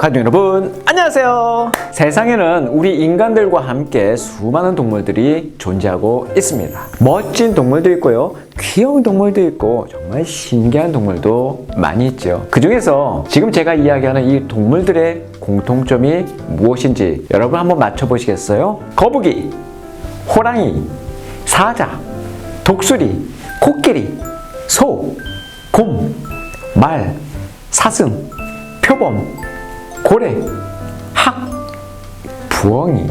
가족 여러분 안녕하세요. 세상에는 우리 인간들과 함께 수많은 동물들이 존재하고 있습니다. 멋진 동물도 있고요, 귀여운 동물도 있고 정말 신기한 동물도 많이 있죠. 그 중에서 지금 제가 이야기하는 이 동물들의 공통점이 무엇인지 여러분 한번 맞춰보시겠어요? 거북이, 호랑이, 사자, 독수리, 코끼리, 소, 곰, 말, 사슴, 표범, 고래, 학, 부엉이.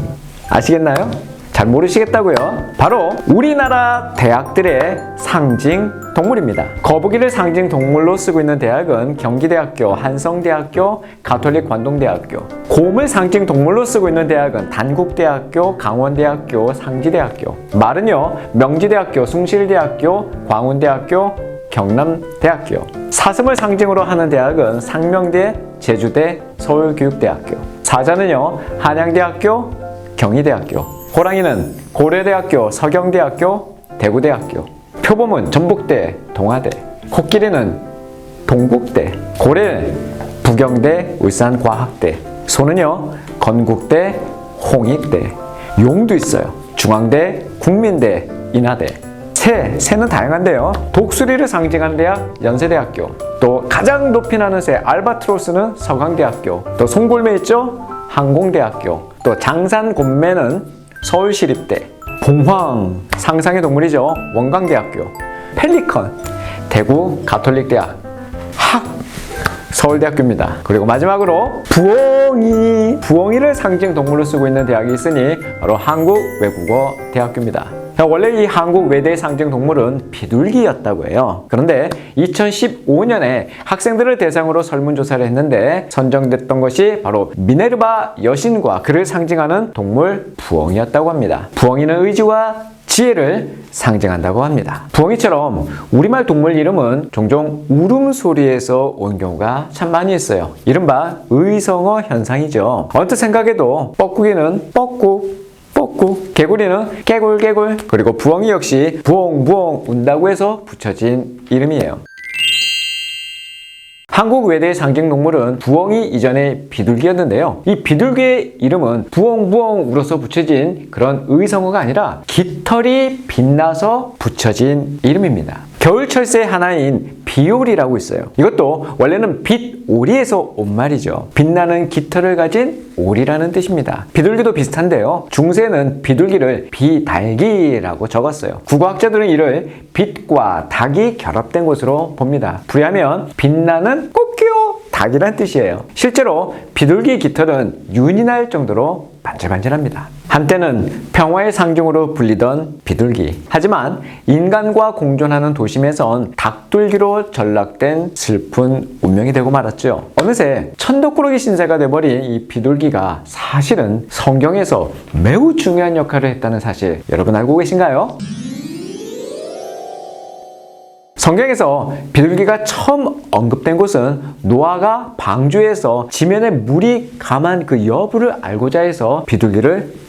아시겠나요? 잘 모르시겠다고요? 바로 우리나라 대학들의 상징 동물입니다. 거북이를 상징 동물로 쓰고 있는 대학은 경기대학교, 한성대학교, 가톨릭 관동대학교. 곰을 상징 동물로 쓰고 있는 대학은 단국대학교, 강원대학교, 상지대학교. 말은요, 명지대학교, 숭실대학교, 광운대학교, 경남대학교. 사슴을 상징으로 하는 대학은 상명대, 제주대, 서울교육대학교. 사자는요, 한양대학교, 경희대학교. 호랑이는 고려대학교, 서경대학교, 대구대학교. 표범은 전북대, 동아대. 코끼리는 동국대. 고래는 부경대, 울산과학대. 소는요, 건국대, 홍익대. 용도 있어요. 중앙대, 국민대, 인하대. 새는 다양한데요. 독수리를 상징하는 대학, 연세대학교. 또 가장 높이 나는 새, 알바트로스는 서강대학교. 또 송골매 있죠? 항공대학교. 또 장산곰매는 서울시립대. 봉황, 상상의 동물이죠. 원광대학교. 펠리컨, 대구 가톨릭대학. 학, 서울대학교입니다. 그리고 마지막으로 부엉이를 상징 동물로 쓰고 있는 대학이 있으니 바로 한국외국어대학교입니다. 원래 이 한국 외대의 상징 동물은 비둘기였다고 해요. 그런데 2015년에 학생들을 대상으로 설문조사를 했는데 선정됐던 것이 바로 미네르바 여신과 그를 상징하는 동물 부엉이였다고 합니다. 부엉이는 의지와 지혜를 상징한다고 합니다. 부엉이처럼 우리말 동물 이름은 종종 울음소리에서 온 경우가 참 많이 있어요. 이른바 의성어 현상이죠. 언뜻 생각해도 뻐꾸기는 뻐꾸, 뻐꾸, 개구리는 개굴, 개굴, 그리고 부엉이 역시 부엉, 부엉 운다고 해서 붙여진 이름이에요. 한국 외대의 상징 동물은 부엉이 이전에 비둘기였는데요. 이 비둘기의 이름은 부엉, 부엉 울어서 붙여진 그런 의성어가 아니라 깃털이 빛나서 붙여진 이름입니다. 겨울철새의 하나인 비오리라고 있어요. 이것도 원래는 빛오리에서 온 말이죠. 빛나는 깃털을 가진 오리라는 뜻입니다. 비둘기도 비슷한데요. 중세는 비둘기를 비달기라고 적었어요. 국어학자들은 이를 빛과 닭이 결합된 것으로 봅니다. 부리하면 빛나는 꽃기요 닭이란 뜻이에요. 실제로 비둘기 깃털은 윤이 날 정도로 반질반질합니다. 한때는 평화의 상징으로 불리던 비둘기. 하지만 인간과 공존하는 도심에선 닭둘기로 전락된 슬픈 운명이 되고 말았죠. 어느새 천덕꾸러기 신세가 돼버린 이 비둘기가 사실은 성경에서 매우 중요한 역할을 했다는 사실 여러분 알고 계신가요? 성경에서 비둘기가 처음 언급된 곳은 노아가 방주에서 지면에 물이 감한 그 여부를 알고자 해서 비둘기를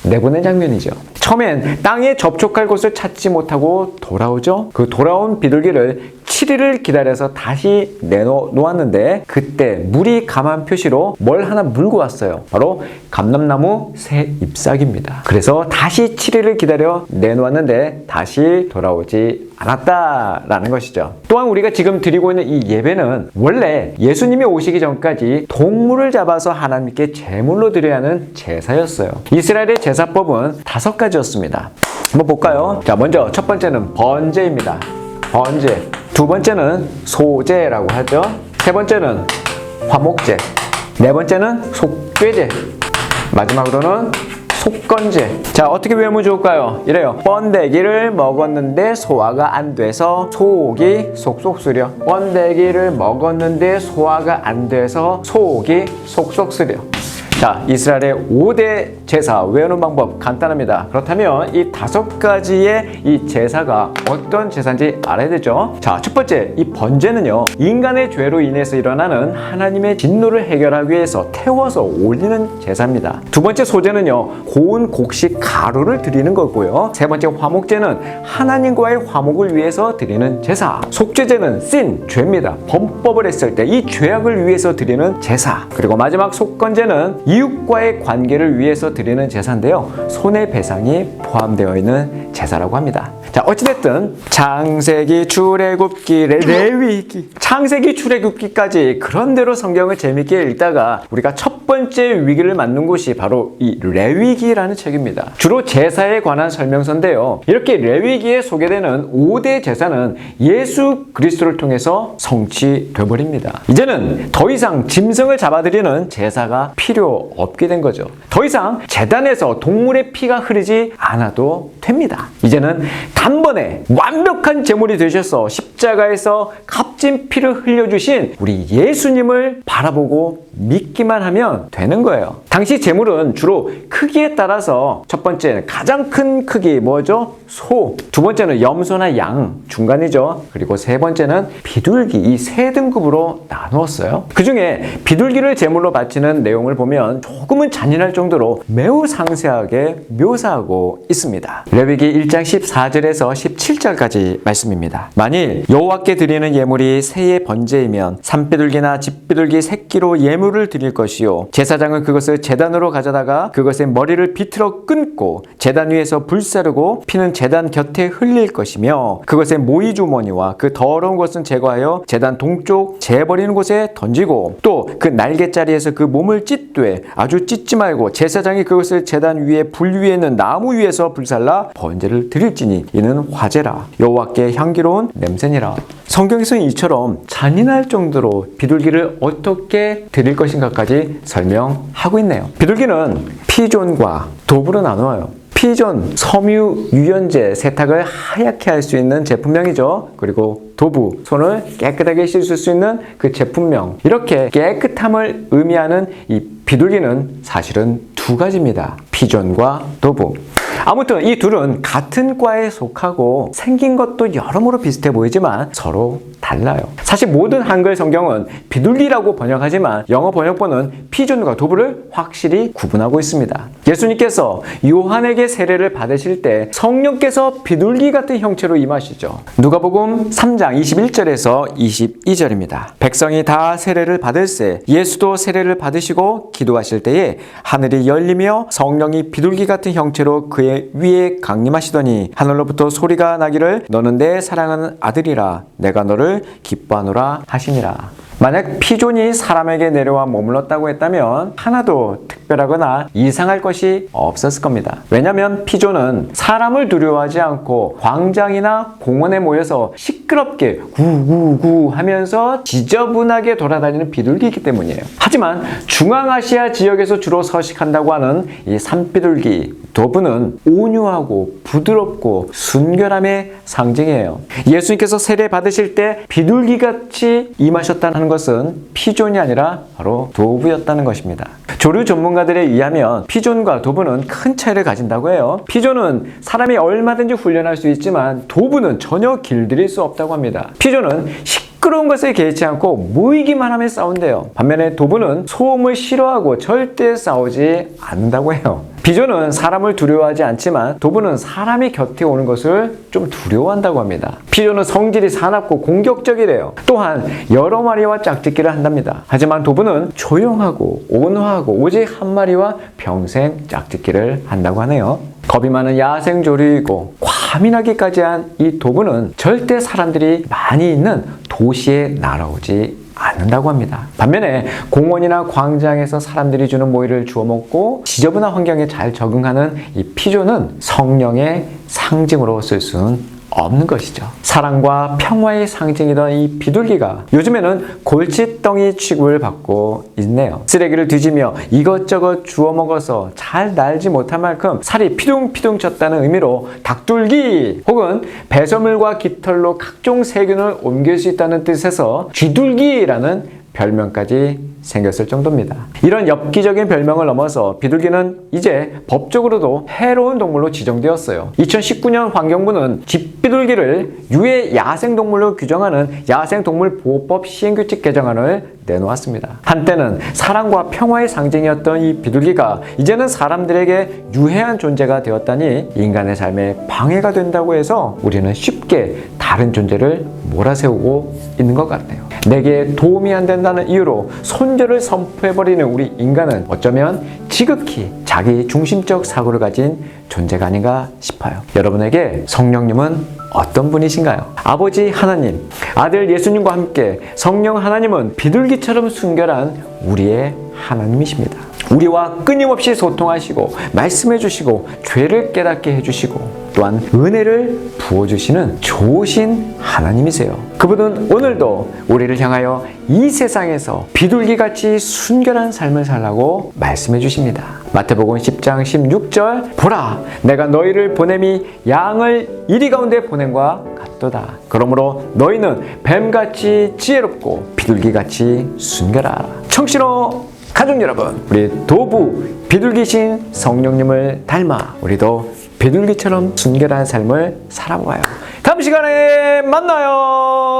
내보낸 장면이죠. 처음엔 땅에 접촉할 곳을 찾지 못하고 돌아오죠. 그 돌아온 비둘기를 7일을 기다려서 다시 내놓았는데 그때 물이 감한 표시로 뭘 하나 물고 왔어요. 바로 감람나무 새 잎사귀입니다. 그래서 다시 7일을 기다려 내놓았는데 다시 돌아오지 않았다라는 것이죠. 또한 우리가 지금 드리고 있는 이 예배는 원래 예수님이 오시기 전까지 동물을 잡아서 하나님께 제물로 드려야 하는 제사였어요. 이스라엘의 제사법은 5가지였습니다. 한번 볼까요? 자, 먼저 첫 번째는 번제입니다. 번제. 두 번째는 소제라고 하죠. 세 번째는 화목제. 네 번째는 속죄제. 마지막으로는 속건제. 자, 어떻게 외우면 좋을까요? 이래요. 번데기를 먹었는데 소화가 안 돼서 속이 속속 쓰려. 번데기를 먹었는데 소화가 안 돼서 속이 속속 쓰려. 자, 이스라엘의 5대 제사 외우는 방법 간단합니다. 그렇다면 이 5가지의 이 제사가 어떤 제사인지 알아야 되죠. 자, 첫 번째, 이 번제는요, 인간의 죄로 인해서 일어나는 하나님의 진노를 해결하기 위해서 태워서 올리는 제사입니다. 두 번째 소제는요, 고운 곡식 가루를 드리는 거고요. 세 번째 화목제는 하나님과의 화목을 위해서 드리는 제사. 속죄제는 sin, 죄입니다. 범법을 했을 때 이 죄악을 위해서 드리는 제사. 그리고 마지막 속건제는 이웃과의 관계를 위해서 드리는 제사인데요, 손해배상이 포함되어 있는 제사라고 합니다. 자, 어찌됐든 창세기, 출애굽기, 레위기, 창세기, 출애굽기까지 그런대로 성경을 재밌게 읽다가 우리가 첫 번째 위기를 맞는 곳이 바로 이 레위기라는 책입니다. 주로 제사에 관한 설명서인데요, 이렇게 레위기에 소개되는 5대 제사는 예수 그리스도를 통해서 성취돼 버립니다. 이제는 더 이상 짐승을 잡아드리는 제사가 필요 없게 된 거죠. 더 이상 제단에서 동물의 피가 흐르지 않아도 됩니다. 이제는 단번에 완벽한 제물이 되셔서 십자가에서 값진 피를 흘려주신 우리 예수님을 바라보고 믿기만 하면 되는 거예요. 당시 제물은 주로 크기에 따라서 첫 번째는 가장 큰 크기 뭐죠? 소. 두 번째는 염소나 양, 중간이죠. 그리고 세 번째는 비둘기, 이 세 등급으로 나누었어요. 그 중에 비둘기를 제물로 바치는 내용을 보면 조금은 잔인할 정도로 매우 상세하게 묘사하고 있습니다. 레위기 1장 14절에서 17절까지 말씀입니다. 만일 여호와께 드리는 예물이 새의 번제이면 산비둘기나 집비둘기 새끼로 예물을 드릴 것이요, 제사장은 그것을 제단으로 가져다가 그것의 머리를 비틀어 끊고 제단 위에서 불사르고 피는 제단 곁에 흘릴 것이며, 그것의 모이 주머니와 그 더러운 것은 제거하여 제단 동쪽 재버리는 곳에 던지고, 또 그 날개자리에서 그 몸을 찢되 아주 찢지 말고 제사장이 그것을 제단 위에 불 위에 있는 나무 위에서 불살라 번제를 드릴지니 이는 화제라, 여호와께 향기로운 냄새니라. 성경에서는 이처럼 잔인할 정도로 비둘기를 어떻게 드릴 것인가까지 설명하고 있네요. 비둘기는 피존과 도부로 나누어요. 피존, 섬유, 유연제, 세탁을 하얗게 할 수 있는 제품명이죠. 그리고 도부, 손을 깨끗하게 씻을 수 있는 그 제품명. 이렇게 깨끗함을 의미하는 이 비둘기는 사실은 두 가지입니다. 피존과 도부. 아무튼 이 둘은 같은 과에 속하고 생긴 것도 여러모로 비슷해 보이지만 서로 달라요. 사실 모든 한글 성경은 비둘기라고 번역하지만 영어 번역본은 피존과 도부를 확실히 구분하고 있습니다. 예수님께서 요한에게 세례를 받으실 때 성령께서 비둘기 같은 형체로 임하시죠. 누가복음 3장 21절에서 22절입니다. 백성이 다 세례를 받을새 예수도 세례를 받으시고 기도하실 때에 하늘이 열리며 성령이 비둘기 같은 형체로 그의 위에 강림하시더니 하늘로부터 소리가 나기를 너는 내 사랑하는 아들이라 내가 너를 기뻐하노라 하시니라. 만약 피존이 사람에게 내려와 머물렀다고 했다면 하나도 특별하거나 이상할 것이 없었을 겁니다. 왜냐하면 피존은 사람을 두려워하지 않고 광장이나 공원에 모여서 시끄럽게 구구구 하면서 지저분하게 돌아다니는 비둘기이기 때문이에요. 하지만 중앙아시아 지역에서 주로 서식한다고 하는 이 산비둘기, 도부는 온유하고 부드럽고 순결함의 상징이에요. 예수님께서 세례 받으실 때 비둘기같이 임하셨다는 것은 피존이 아니라 바로 도부였다는 것입니다. 조류 전문가들에 의하면 피존과 도부는 큰 차이를 가진다고 해요. 피존은 사람이 얼마든지 훈련할 수 있지만 도부는 전혀 길들일 수 없다고 합니다. 피존은 시끄러운 것에 개의치 않고 모이기만 하면 싸운대요. 반면에 도부는 소음을 싫어하고 절대 싸우지 않는다고 해요. 피존은 사람을 두려워하지 않지만 도부는 사람이 곁에 오는 것을 좀 두려워한다고 합니다. 피존은 성질이 사납고 공격적이래요. 또한 여러 마리와 짝짓기를 한답니다. 하지만 도부는 조용하고 온화하고 오직 한 마리와 평생 짝짓기를 한다고 하네요. 겁이 많은 야생 조류이고 과민하기까지 한 이 도부는 절대 사람들이 많이 있는 도시에 날아오지 않는다고 합니다. 반면에 공원이나 광장에서 사람들이 주는 모이를 주워 먹고 지저분한 환경에 잘 적응하는 이 피존은 성령의 상징으로 쓸 수는 없는 것이죠. 사랑과 평화의 상징이던 이 비둘기가 요즘에는 골칫덩이 취급을 받고 있네요. 쓰레기를 뒤지며 이것저것 주워 먹어서 잘 날지 못할 만큼 살이 피둥피둥 쪘다는 의미로 닭둘기 혹은 배설물과 깃털로 각종 세균을 옮길 수 있다는 뜻에서 쥐둘기라는 별명까지 생겼을 정도입니다. 이런 엽기적인 별명을 넘어서 비둘기는 이제 법적으로도 해로운 동물로 지정되었어요. 2019년 환경부는 집비둘기를 유해 야생동물로 규정하는 야생동물보호법 시행규칙 개정안을 내놓았습니다. 한때는 사랑과 평화의 상징이었던 이 비둘기가 이제는 사람들에게 유해한 존재가 되었다니 인간의 삶에 방해가 된다고 해서 우리는 쉽게 다른 존재를 몰아세우고 있는 것 같네요. 내게 도움이 안 된다는 이유로 손절을 선포해버리는 우리 인간은 어쩌면 지극히 자기 중심적 사고를 가진 존재가 아닌가 싶어요. 여러분에게 성령님은 어떤 분이신가요? 아버지 하나님, 아들 예수님과 함께 성령 하나님은 비둘기처럼 순결한 우리의 하나님이십니다. 우리와 끊임없이 소통하시고 말씀해 주시고 죄를 깨닫게 해주시고 또한 은혜를 부어주시는 좋으신 하나님이세요. 그분은 오늘도 우리를 향하여 이 세상에서 비둘기같이 순결한 삶을 살라고 말씀해 주십니다. 마태복음 10장 16절 보라 내가 너희를 보냄이 양을 이리 가운데 보냄과 같도다. 그러므로 너희는 뱀같이 지혜롭고 비둘기같이 순결하라. 청취로 가족 여러분, 우리 도부 비둘기신 성령님을 닮아 우리도 비둘기처럼 순결한 삶을 살아봐요. 다음 시간에 만나요.